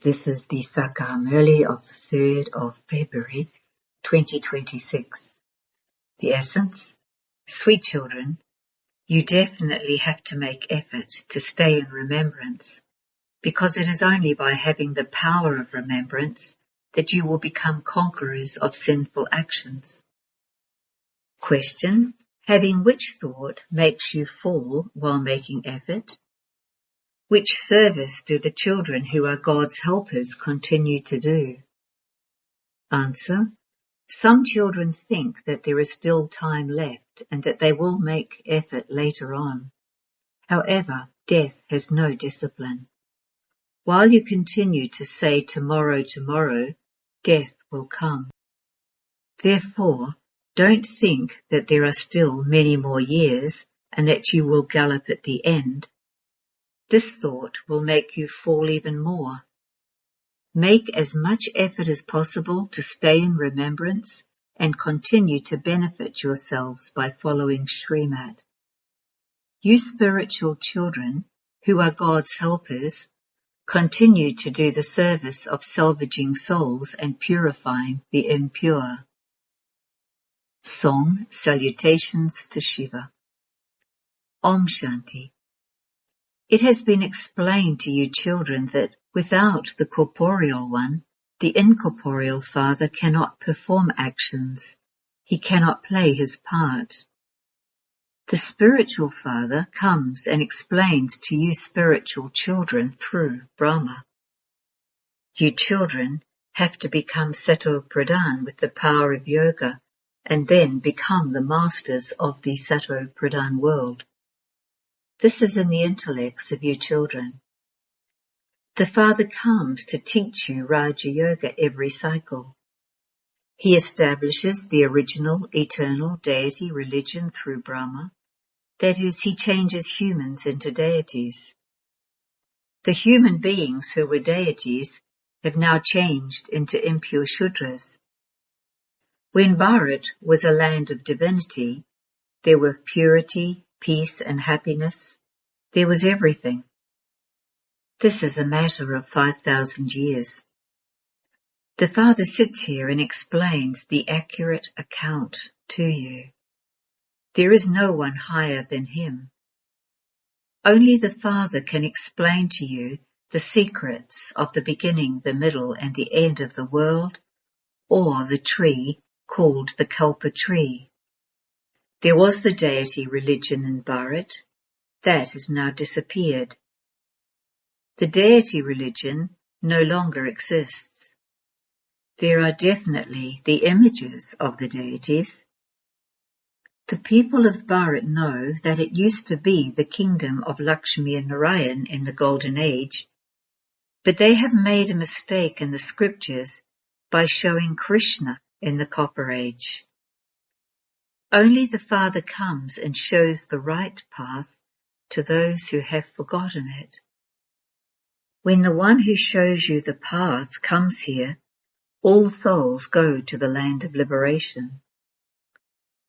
This is the English Murli of the 3rd of February 2026. The essence: sweet children, you definitely have to make effort to stay in remembrance, because it is only by having the power of remembrance that you will become conquerors of sinful actions. Question: having which thought makes you fall while making effort? Which service do the children who are God's helpers continue to do? Answer: some children think that there is still time left and that they will make effort later on. However, death has no discipline. While you continue to say tomorrow, tomorrow, death will come. Therefore, don't think that there are still many more years and that you will gallop at the end. This thought will make you fall even more. Make as much effort as possible to stay in remembrance and continue to benefit yourselves by following Srimad. You spiritual children, who are God's helpers, continue to do the service of salvaging souls and purifying the impure. Song Salutations to Shiva. Om Shanti. It has been explained to you children that without the corporeal one, the incorporeal father cannot perform actions. He cannot play his part. The spiritual father comes and explains to you spiritual children through Brahma. You children have to become Sato Pradhan with the power of yoga and then become the masters of the Sato Pradhan world. This is in the intellects of you children. The Father comes to teach you Raja Yoga every cycle. He establishes the original eternal deity religion through Brahma. That is, he changes humans into deities. The human beings who were deities have now changed into impure Shudras. When Bharat was a land of divinity, there were purity, peace and happiness. There was everything. This is a matter of 5,000 years. The Father sits here and explains the accurate account to you. There is no one higher than him. Only the Father can explain to you the secrets of the beginning, the middle and the end of the world, or the tree called the Kalpa tree. There was the deity religion in Bharat. That has now disappeared. The deity religion no longer exists. There are definitely the images of the deities. The people of Bharat know that it used to be the kingdom of Lakshmi and Narayan in the Golden Age, but they have made a mistake in the scriptures by showing Krishna in the Copper Age. Only the Father comes and shows the right path to those who have forgotten it. When the one who shows you the path comes here, all souls go to the land of liberation.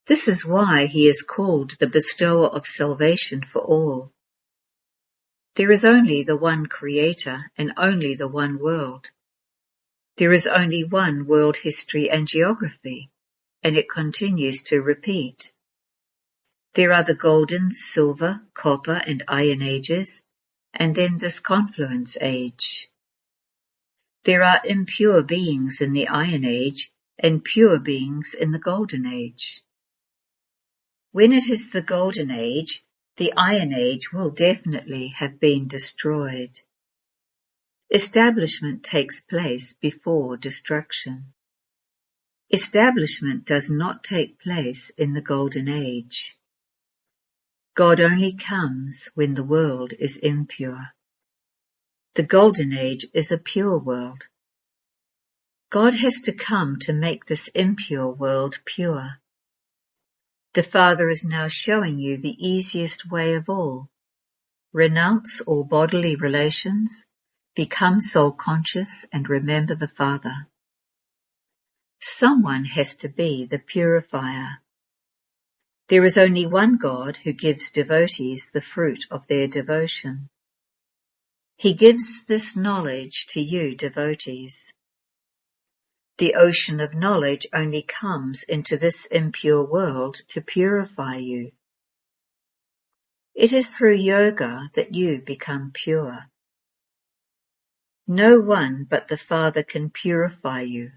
This is why he is called the bestower of salvation for all. There is only the one Creator and only the one world. There is only one world history and geography, and it continues to repeat. There are the golden, silver, copper and iron ages, and then this confluence age. There are impure beings in the Iron Age and pure beings in the Golden Age. When it is the Golden Age, the Iron Age will definitely have been destroyed. Establishment takes place before destruction. Establishment does not take place in the Golden Age. God only comes when the world is impure. The Golden Age is a pure world. God has to come to make this impure world pure. The Father is now showing you the easiest way of all. Renounce all bodily relations, become soul-conscious and remember the Father. Someone has to be the purifier. There is only one God who gives devotees the fruit of their devotion. He gives this knowledge to you devotees. The ocean of knowledge only comes into this impure world to purify you. It is through yoga that you become pure. No one but the Father can purify you.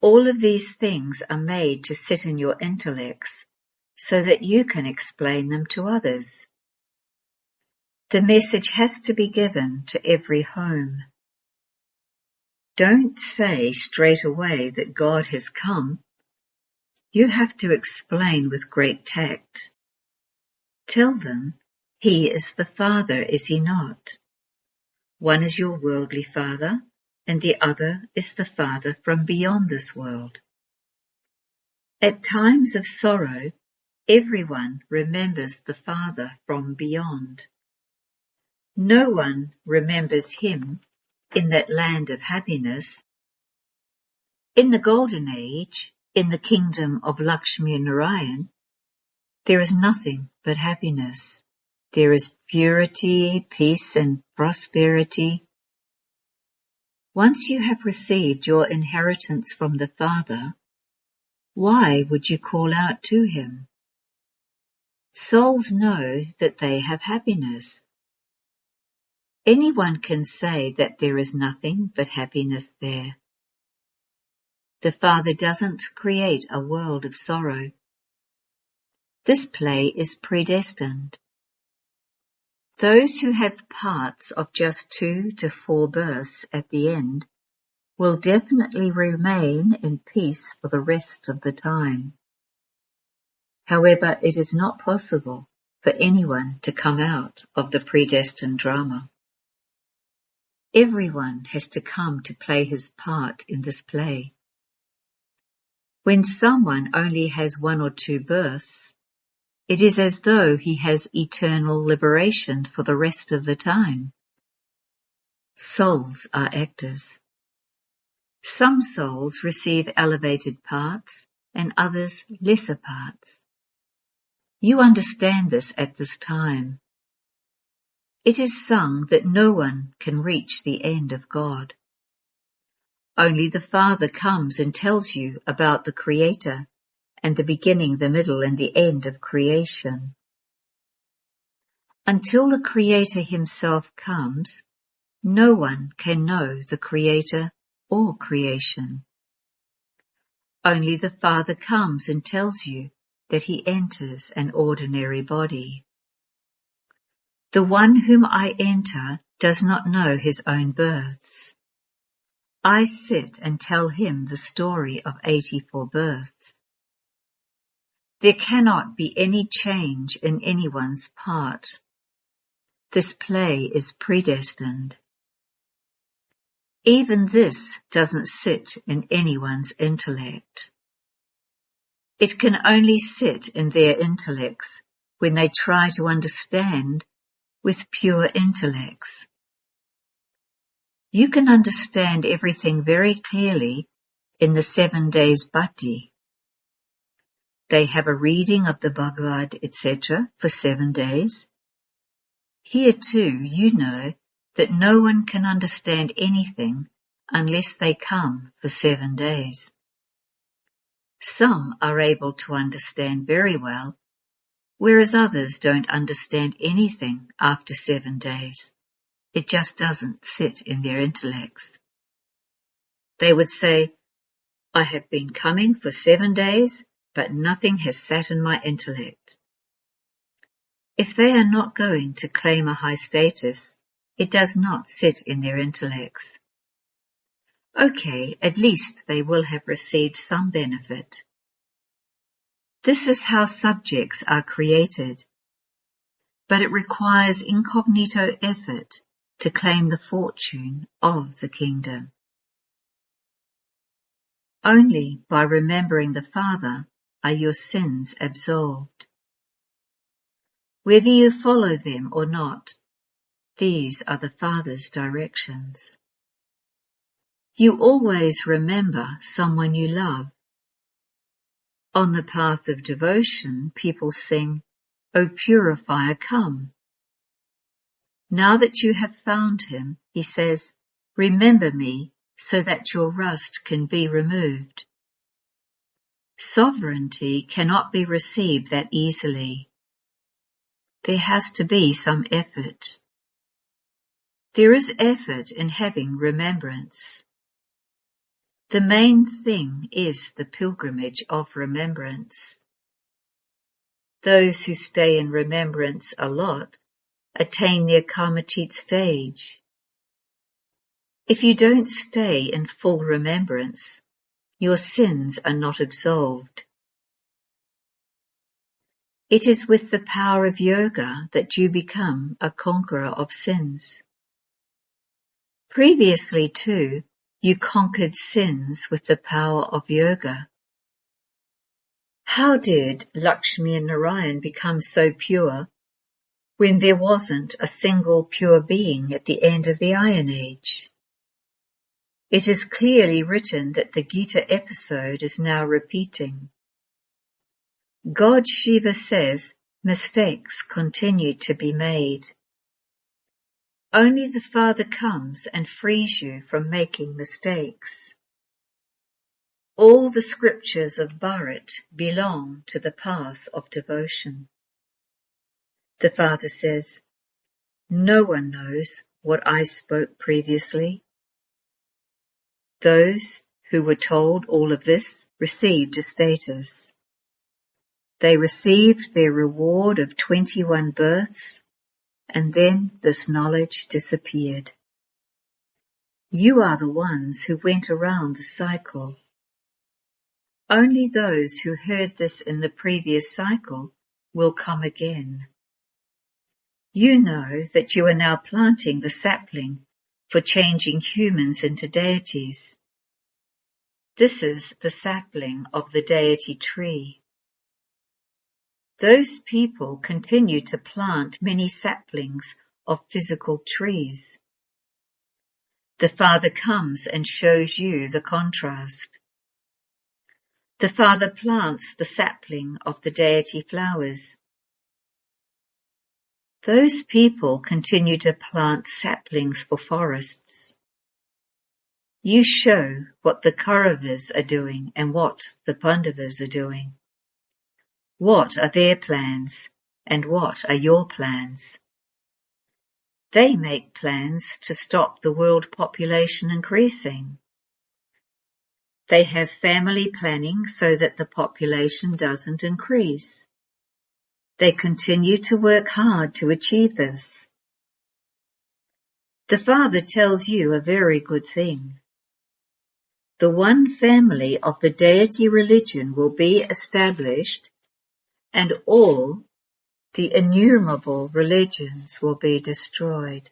All of these things are made to sit in your intellects so that you can explain them to others. The message has to be given to every home. Don't say straight away that God has come. You have to explain with great tact. Tell them, He is the Father, is He not? One is your worldly Father, and the other is the Father from beyond this world. At times of sorrow, everyone remembers the Father from beyond. No one remembers Him in that land of happiness. In the Golden Age, in the kingdom of Lakshmi Narayan, there is nothing but happiness. There is purity, peace, and prosperity. Once you have received your inheritance from the Father, why would you call out to Him? Souls know that they have happiness. Anyone can say that there is nothing but happiness there. The Father doesn't create a world of sorrow. This play is predestined. Those who have parts of just 2 to 4 births at the end will definitely remain in peace for the rest of the time. However, it is not possible for anyone to come out of the predestined drama. Everyone has to come to play his part in this play. When someone only has 1 or 2 births, it is as though he has eternal liberation for the rest of the time. Souls are actors. Some souls receive elevated parts and others lesser parts. You understand this at this time. It is sung that no one can reach the end of God. Only the Father comes and tells you about the Creator and the beginning, the middle, and the end of creation. Until the Creator Himself comes, no one can know the Creator or creation. Only the Father comes and tells you that He enters an ordinary body. The one whom I enter does not know his own births. I sit and tell him the story of 84 births. There cannot be any change in anyone's part. This play is predestined. Even this doesn't sit in anyone's intellect. It can only sit in their intellects when they try to understand with pure intellects. You can understand everything very clearly in the 7 days bhakti. They have a reading of the Bhagavad, etc. for 7 days. Here too, you know that no one can understand anything unless they come for 7 days. Some are able to understand very well, whereas others don't understand anything after 7 days. It just doesn't sit in their intellects. They would say, I have been coming for 7 days, but nothing has sat in my intellect. If they are not going to claim a high status, it does not sit in their intellects. Okay, at least they will have received some benefit. This is how subjects are created, but it requires incognito effort to claim the fortune of the kingdom. Only by remembering the Father are your sins absolved. Whether you follow them or not, these are the Father's directions. You always remember someone you love. On the path of devotion, people sing, O purifier, come. Now that you have found him, he says, remember me so that your rust can be removed. Sovereignty cannot be received that easily. There has to be some effort. There is effort in having remembrance. The main thing is the pilgrimage of remembrance. Those who stay in remembrance a lot attain their karmatit stage. If you don't stay in full remembrance, your sins are not absolved. It is with the power of yoga that you become a conqueror of sins. Previously too, you conquered sins with the power of yoga. How did Lakshmi and Narayan become so pure when there wasn't a single pure being at the end of the Iron Age? It is clearly written that the Gita episode is now repeating. God Shiva says mistakes continue to be made. Only the Father comes and frees you from making mistakes. All the scriptures of Bharat belong to the path of devotion. The Father says, no one knows what I spoke previously. Those who were told all of this received a status. They received their reward of 21 births, and then this knowledge disappeared. You are the ones who went around the cycle. Only those who heard this in the previous cycle will come again. You know that you are now planting the sapling for changing humans into deities. This is the sapling of the deity tree. Those people continue to plant many saplings of physical trees. The Father comes and shows you the contrast. The Father plants the sapling of the deity flowers. Those people continue to plant saplings for forests. You show what the Kauravas are doing and what the Pandavas are doing. What are their plans and what are your plans? They make plans to stop the world population increasing. They have family planning so that the population doesn't increase. They continue to work hard to achieve this. The Father tells you a very good thing. The one family of the deity religion will be established, and all the innumerable religions will be destroyed.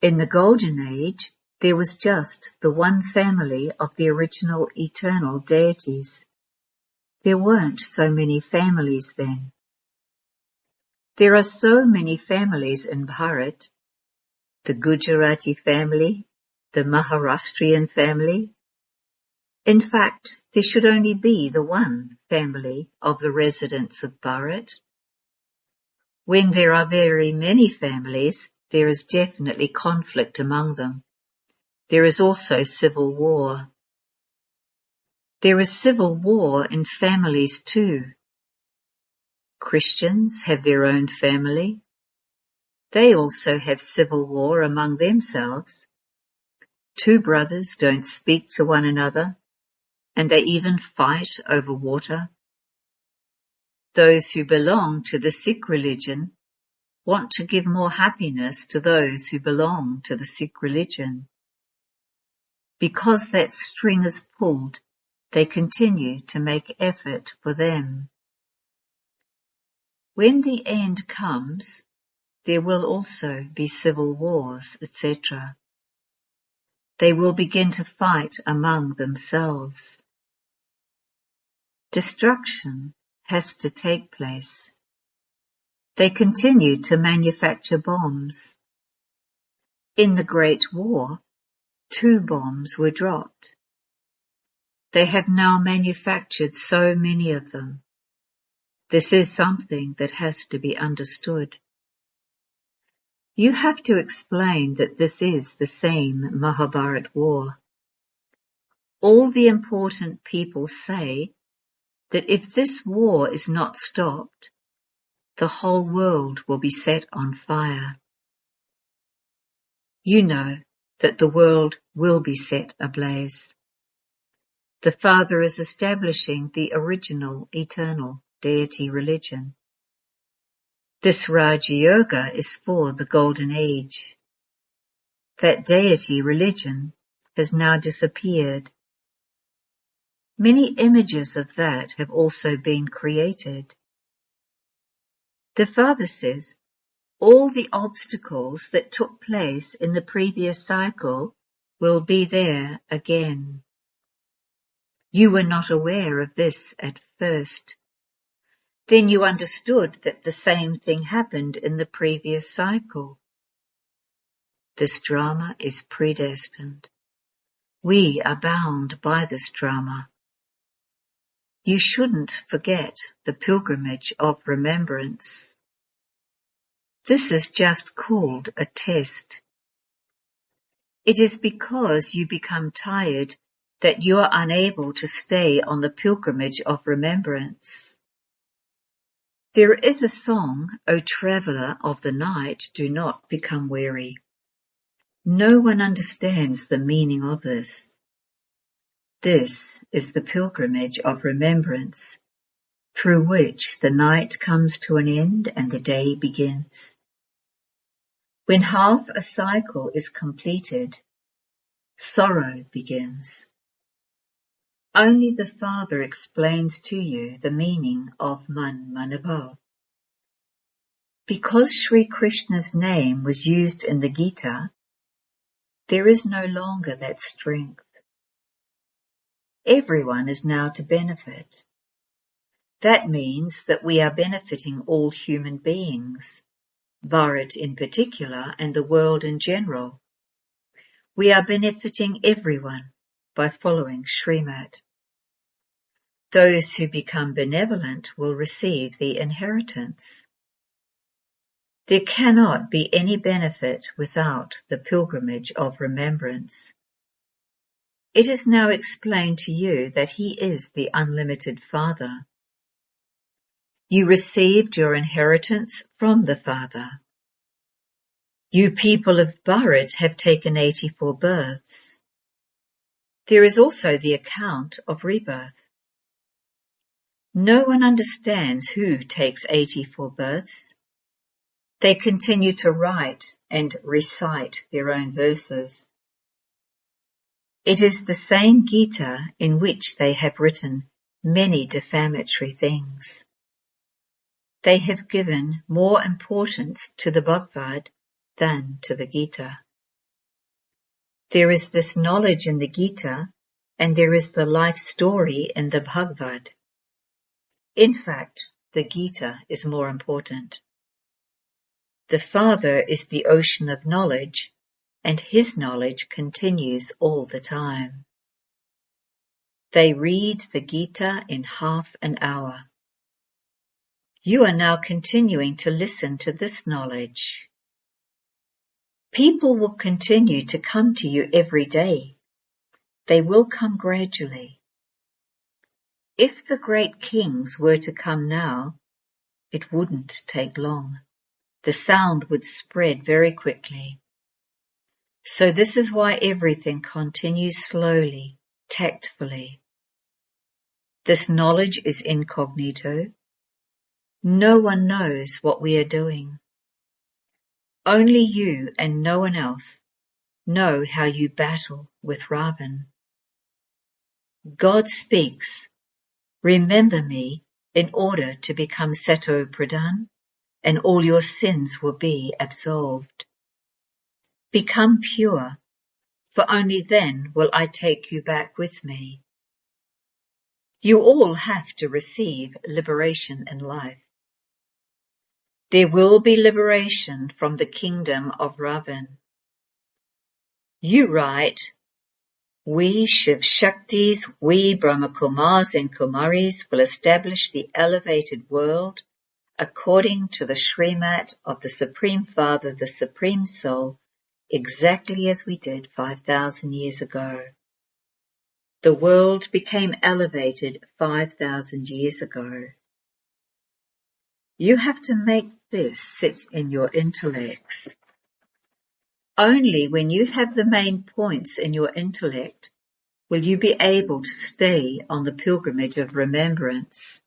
In the Golden Age, there was just the one family of the original eternal deities. There weren't so many families then. There are so many families in Bharat, the Gujarati family, the Maharashtrian family. In fact, there should only be the one family of the residents of Bharat. When there are very many families, there is definitely conflict among them. There is also civil war. There is civil war in families too. Christians have their own family. They also have civil war among themselves. Two brothers don't speak to one another, and they even fight over water. Those who belong to the Sikh religion want to give more happiness to those who belong to the Sikh religion. Because that string is pulled, they continue to make effort for them. When the end comes, there will also be civil wars, etc. They will begin to fight among themselves. Destruction has to take place. They continue to manufacture bombs. In the Great War, 2 bombs were dropped. They have now manufactured so many of them. This is something that has to be understood. You have to explain that this is the same Mahabharat war. All the important people say that if this war is not stopped, the whole world will be set on fire. You know that the world will be set ablaze. The Father is establishing the original, eternal deity religion. This Raja Yoga is for the Golden Age. That deity religion has now disappeared. Many images of that have also been created. The Father says, all the obstacles that took place in the previous cycle will be there again. You were not aware of this at first. Then you understood that the same thing happened in the previous cycle. This drama is predestined. We are bound by this drama. You shouldn't forget the pilgrimage of remembrance. This is just called a test. It is because you become tired that you are unable to stay on the pilgrimage of remembrance. There is a song, O traveller of the night, do not become weary. No one understands the meaning of this. This is the pilgrimage of remembrance, through which the night comes to an end and the day begins. When half a cycle is completed, sorrow begins. Only the Father explains to you the meaning of Man Manabhav. Because Sri Krishna's name was used in the Gita, there is no longer that strength. Everyone is now to benefit. That means that we are benefiting all human beings, Bharat in particular and the world in general. We are benefiting everyone by following Srimad. Those who become benevolent will receive the inheritance. There cannot be any benefit without the pilgrimage of remembrance. It is now explained to you that He is the unlimited Father. You received your inheritance from the Father. You people of Bharat have taken 84 births. There is also the account of rebirth. No one understands who takes 84 births. They continue to write and recite their own verses. It is the same Gita in which they have written many defamatory things. They have given more importance to the Bhagavad than to the Gita. There is this knowledge in the Gita, and there is the life story in the Bhagavad. In fact, the Gita is more important. The Father is the ocean of knowledge, and His knowledge continues all the time. They read the Gita in half an hour. You are now continuing to listen to this knowledge. People will continue to come to you every day. They will come gradually. If the great kings were to come now, it wouldn't take long. The sound would spread very quickly. So this is why everything continues slowly, tactfully. This knowledge is incognito. No one knows what we are doing. Only you and no one else know how you battle with Ravan. God speaks, remember me in order to become Sato Pradhan, and all your sins will be absolved. Become pure, for only then will I take you back with me. You all have to receive liberation in life. There will be liberation from the kingdom of Ravan. You write, we Shiv Shaktis, we Brahma Kumars and Kumaris will establish the elevated world according to the Srimat of the Supreme Father, the Supreme Soul, exactly as we did 5,000 years ago. The world became elevated 5,000 years ago. You have to make this sit in your intellects. Only when you have the main points in your intellect will you be able to stay on the pilgrimage of remembrance.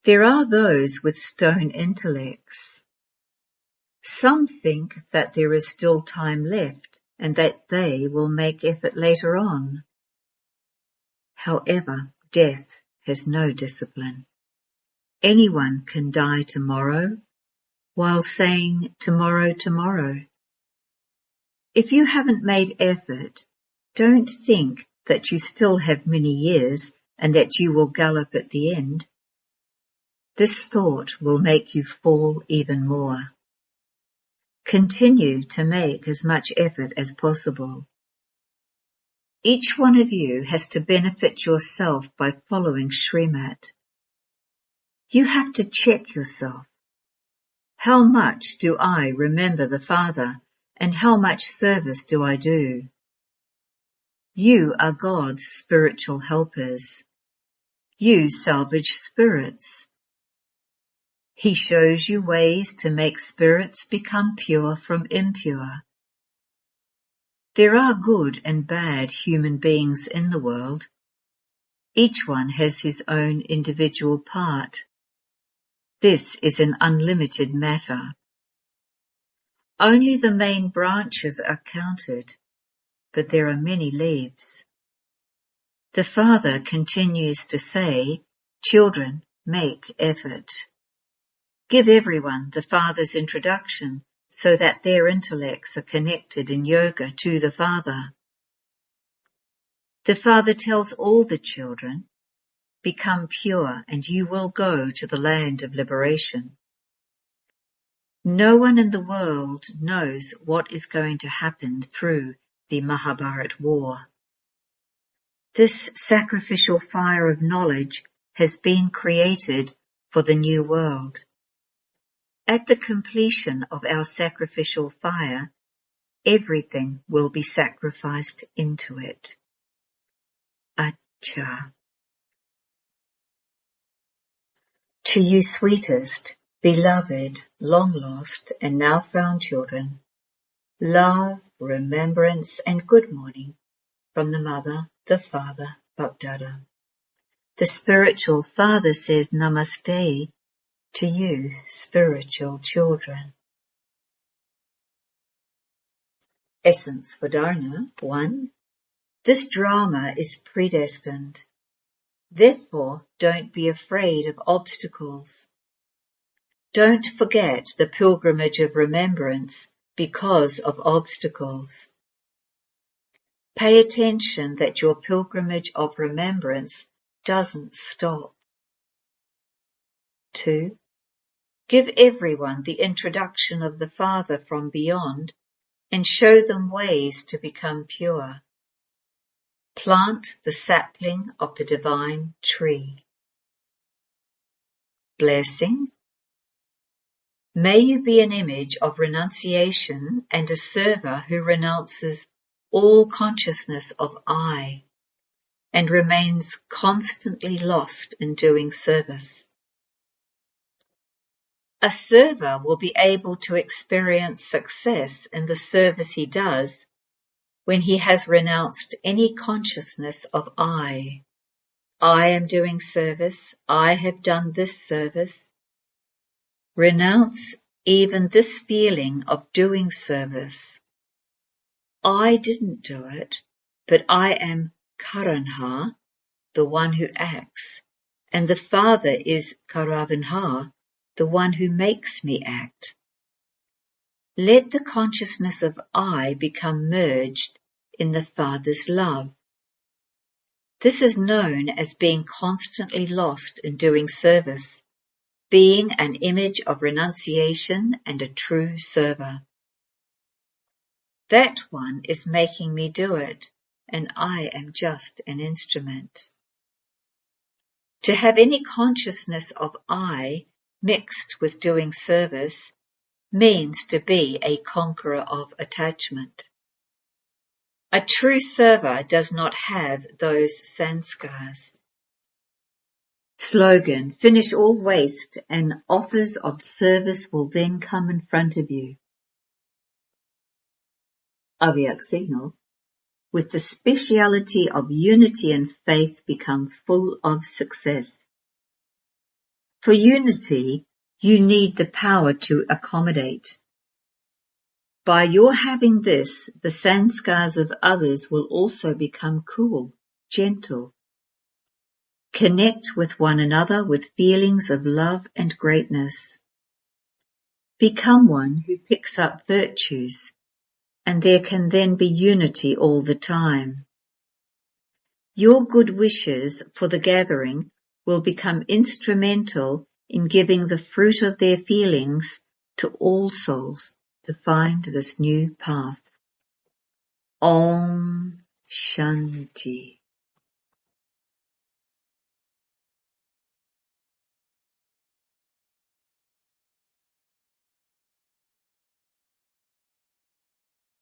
There are those with stone intellects. Some think that there is still time left and that they will make effort later on. However, death has no discipline. Anyone can die tomorrow while saying tomorrow, tomorrow. If you haven't made effort, don't think that you still have many years and that you will gallop at the end. This thought will make you fall even more. Continue to make as much effort as possible. Each one of you has to benefit yourself by following Srimat. You have to check yourself. How much do I remember the Father, and how much service do I do? You are God's spiritual helpers. You salvage spirits. He shows you ways to make spirits become pure from impure. There are good and bad human beings in the world. Each one has his own individual part. This is an unlimited matter. Only the main branches are counted, but there are many leaves. The Father continues to say, "Children, make effort." Give everyone the Father's introduction so that their intellects are connected in yoga to the Father. The Father tells all the children, "Become pure and you will go to the land of liberation." No one in the world knows what is going to happen through the Mahabharat war. This sacrificial fire of knowledge has been created for the new world. At the completion of our sacrificial fire, everything will be sacrificed into it. Acha. To you sweetest, beloved, long lost and now found children, love, remembrance and good morning from the Mother, the Father, Bapdada. The spiritual Father says Namaste to you, spiritual children. Essence for Dharana 1. This drama is predestined. Therefore, don't be afraid of obstacles. Don't forget the pilgrimage of remembrance because of obstacles. Pay attention that your pilgrimage of remembrance doesn't stop. 2. Give everyone the introduction of the Father from beyond and show them ways to become pure. Plant the sapling of the divine tree. Blessing. May you be an image of renunciation and a server who renounces all consciousness of I and remains constantly lost in doing service. A server will be able to experience success in the service he does when he has renounced any consciousness of I. I am doing service. I have done this service. Renounce even this feeling of doing service. I didn't do it, but I am Karanha, the one who acts, and the Father is Karavanha, the one who makes me act. Let the consciousness of I become merged in the Father's love. This is known as being constantly lost in doing service, being an image of renunciation and a true server. That one is making me do it, and I am just an instrument. To have any consciousness of I mixed with doing service means to be a conqueror of attachment. A true server does not have those sanskars. Slogan: finish all waste and offers of service will then come in front of you. Aviak signal: with the speciality of unity and faith become full of success. For unity, you need the power to accommodate. By your having this, the sanskars of others will also become cool, gentle. Connect with one another with feelings of love and greatness. Become one who picks up virtues, and there can then be unity all the time. Your good wishes for the gathering will become instrumental in giving the fruit of their feelings to all souls to find this new path. Om Shanti.